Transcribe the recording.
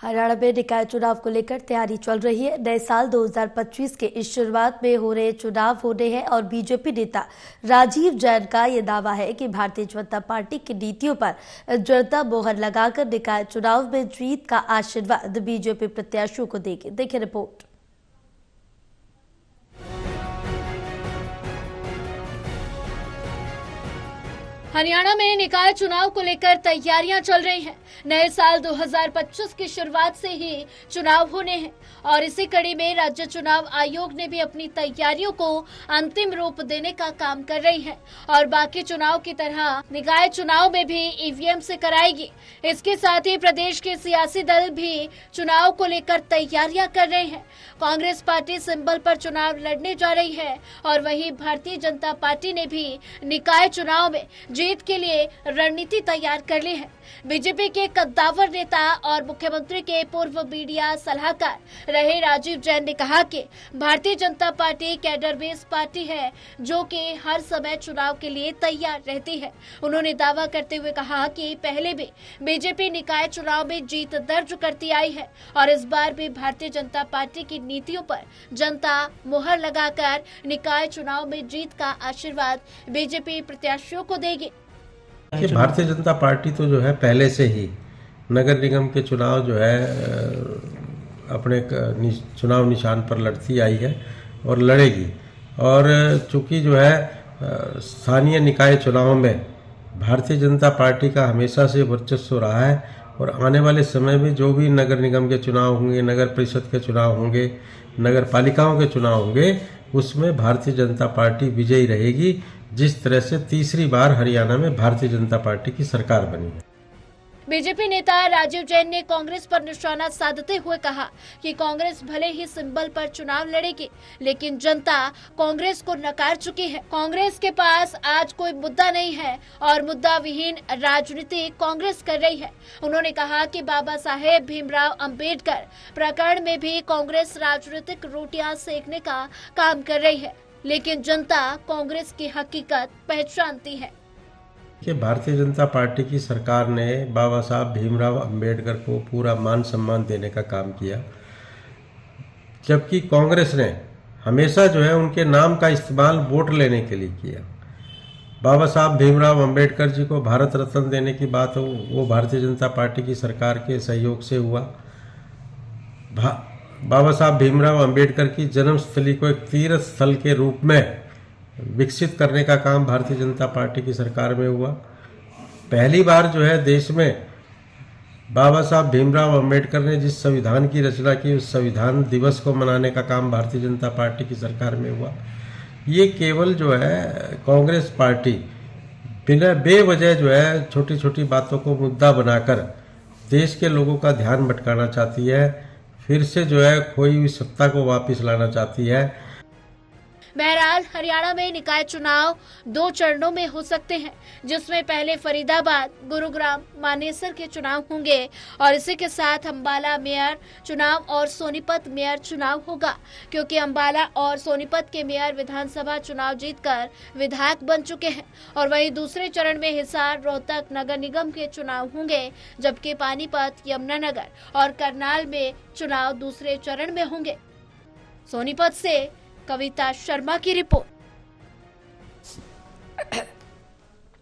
हरियाणा में निकाय चुनाव को लेकर तैयारी चल रही है। नए साल 2025 के इस शुरुआत में हो रहे चुनाव होने हैं और बीजेपी नेता राजीव जैन का ये दावा है कि भारतीय जनता पार्टी की नीतियों पर जनता मोहर लगाकर निकाय चुनाव में जीत का आशीर्वाद बीजेपी प्रत्याशियों को देगी। देखिए रिपोर्ट। हरियाणा में निकाय चुनाव को लेकर तैयारियां चल रही हैं। नए साल 2025 की शुरुआत से ही चुनाव होने हैं और इसी कड़ी में राज्य चुनाव आयोग ने भी अपनी तैयारियों को अंतिम रूप देने का काम कर रही है और बाकी चुनाव की तरह निकाय चुनाव में भी ईवीएम से कराएगी। इसके साथ ही प्रदेश के सियासी दल भी चुनाव को लेकर तैयारियां कर रहे हैं। कांग्रेस पार्टी सिंबल पर चुनाव लड़ने जा रही है और वहीं भारतीय जनता पार्टी ने भी निकाय चुनाव में जीत के लिए रणनीति तैयार कर ली है। बीजेपी के कद्दावर नेता और मुख्यमंत्री के पूर्व मीडिया सलाहकार रहे राजीव जैन ने कहा कि Bharatiya Janata party cadre base party है जो कि हर समय चुनाव के लिए तैयार रहती है। उन्होंने दावा करते हुए कहा कि पहले भी बीजेपी निकाय चुनाव में जीत दर्ज करती आई है और इस बार भी भारतीय जनता पार्टी की नीतियों पर जनता मुहर लगाकर निकाय चुनाव में जीत का आशीर्वाद बीजेपी प्रत्याशियों को देगी। कि भारतीय जनता पार्टी तो जो है पहले से ही नगर निगम के चुनाव जो है अपने चुनाव निशान पर लड़ती आई है और लड़ेगी। और चूंकि जो है स्थानीय निकाय चुनाव में भारतीय जनता पार्टी का हमेशा से वर्चस्व रहा है और आने वाले समय में जो भी नगर निगम के चुनाव होंगे, नगर परिषद के चुनाव होंगे, नगर पालिकाओं के चुनाव होंगे, उसमें भारतीय जनता पार्टी विजयी रहेगी। जिस तरह से तीसरी बार हरियाणा में भारतीय जनता पार्टी की सरकार बनी है। बीजेपी नेता राजीव जैन ने कांग्रेस पर निशाना साधते हुए कहा कि कांग्रेस भले ही सिंबल पर चुनाव लड़ेगी लेकिन जनता कांग्रेस को नकार चुकी है। कांग्रेस के पास आज कोई मुद्दा नहीं है और मुद्दा विहीन राजनीति कांग्रेस कर रही है। उन्होंने कहा कि बाबा साहेब भीमराव अंबेडकर प्रकरण में भी कांग्रेस राजनीतिक रोटियां सेकने का काम कर रही है लेकिन जनता कांग्रेस की हकीकत पहचानती है। कि भारतीय जनता पार्टी की सरकार ने बाबा साहब भीमराव अंबेडकर को पूरा मान सम्मान देने का काम किया, जबकि कांग्रेस ने हमेशा जो है उनके नाम का इस्तेमाल वोट लेने के लिए किया। बाबा साहब भीमराव अंबेडकर जी को भारत रत्न देने की बात हो वो भारतीय जनता पार्टी की सरकार के सहयोग से हुआ। बाबा साहब भीमराव अंबेडकर की जन्मस्थली को एक तीर्थ स्थल के रूप में विकसित करने का काम भारतीय जनता पार्टी की सरकार में हुआ। पहली बार जो है देश में बाबा साहब भीमराव अंबेडकर ने जिस संविधान की रचना की उस संविधान दिवस को मनाने का काम भारतीय जनता पार्टी की सरकार में हुआ। ये केवल जो है कांग्रेस पार्टी बिना बेवजह जो है छोटी छोटी बातों को मुद्दा बनाकर देश के लोगों का ध्यान भटकाना चाहती है, फिर से जो है खोई हुई सत्ता को वापस लाना चाहती है। बहरहाल हरियाणा में निकाय चुनाव 2 चरणों में हो सकते हैं जिसमें पहले फरीदाबाद, गुरुग्राम, मानेसर के चुनाव होंगे और इसी के साथ अंबाला मेयर चुनाव और सोनीपत मेयर चुनाव होगा क्योंकि अंबाला और सोनीपत के मेयर विधानसभा चुनाव जीतकर विधायक बन चुके हैं। और वहीं दूसरे चरण में हिसार, रोहतक नगर निगम के चुनाव होंगे जबकि पानीपत, यमुनानगर और करनाल में चुनाव दूसरे चरण में होंगे। सोनीपत से कविता शर्मा की रिपोर्ट।